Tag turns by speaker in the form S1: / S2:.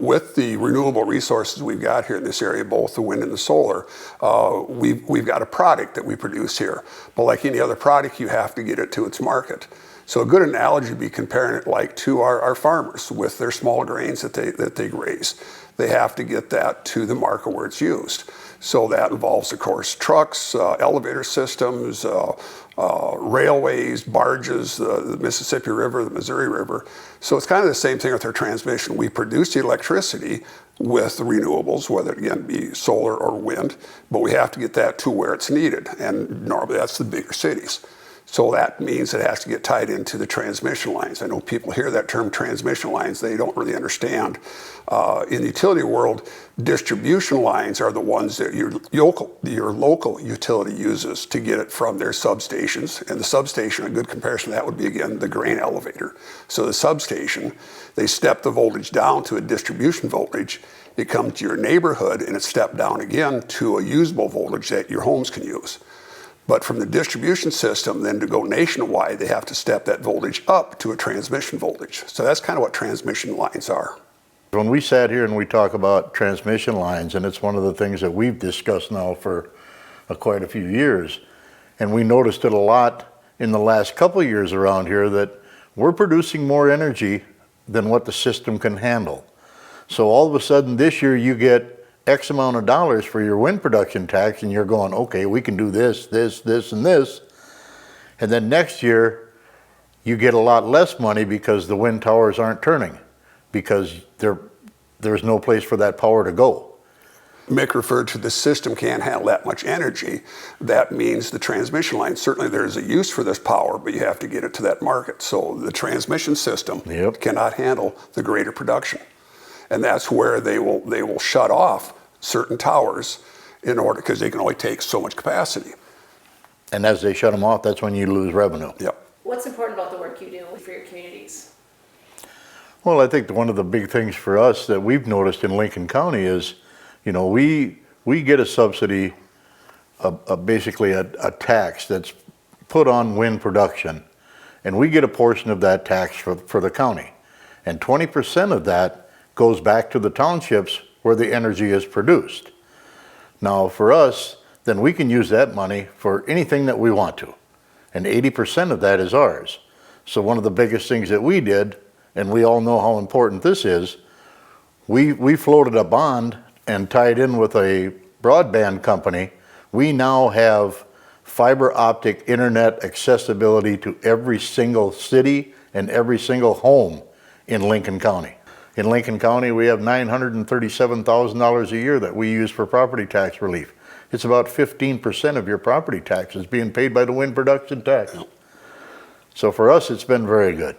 S1: with the renewable resources we've got here in this area, both the wind and the solar, we've got a product that we produce here. But like any other product, you have to get it to its market. So a good analogy would be comparing it like to our farmers with their small grains that they raise. They have to get that to the market where it's used. So that involves, of course, trucks, elevator systems, railways, barges, the Mississippi River, the Missouri River. So it's kind of the same thing with our transmission. We produce the electricity with the renewables, whether it again be solar or wind, but we have to get that to where it's needed. And normally that's the bigger cities. So that means it has to get tied into the transmission lines. I know people hear that term transmission lines, they don't really understand. In the utility world, distribution lines are the ones that your local utility uses to get it from their substations. And the substation, a good comparison to that would be, again, the grain elevator. So the substation, they step the voltage down to a distribution voltage. It comes to your neighborhood and it's stepped down again to a usable voltage that your homes can use. But from the distribution system, then to go nationwide, they have to step that voltage up to a transmission voltage. So that's kind of what transmission lines are.
S2: When we sat here and we talk about transmission lines, and it's one of the things that we've discussed now for quite a few years, and we noticed it a lot in the last couple of years around here, that we're producing more energy than what the system can handle. So all of a sudden this year you get X amount of dollars for your wind production tax, and you're going, okay, we can do this, this, this, and this. And then next year, you get a lot less money because the wind towers aren't turning, because there's no place for that power to go.
S1: Mick referred to the system can't handle that much energy. That means the transmission line, certainly there's a use for this power, but you have to get it to that market. So the transmission system cannot handle the greater production. And that's where they will shut off certain towers in order, because they can only take so much capacity.
S2: And as they shut them off, that's when you lose revenue.
S1: Yep.
S3: What's important about the work you do for your communities?
S2: Well, I think one of the big things for us that we've noticed in Lincoln County is, you know, we get a subsidy, basically a tax that's put on wind production, and we get a portion of that tax for the county. And 20% of that goes back to the townships where the energy is produced. Now for us, then we can use that money for anything that we want to. And 80% of that is ours. So one of the biggest things that we did, and we all know how important this is, we floated a bond and tied in with a broadband company. We now have fiber optic internet accessibility to every single city and every single home in Lincoln County. In Lincoln County, we have $937,000 a year that we use for property tax relief. It's about 15% of your property taxes being paid by the wind production tax. So for us, it's been very good.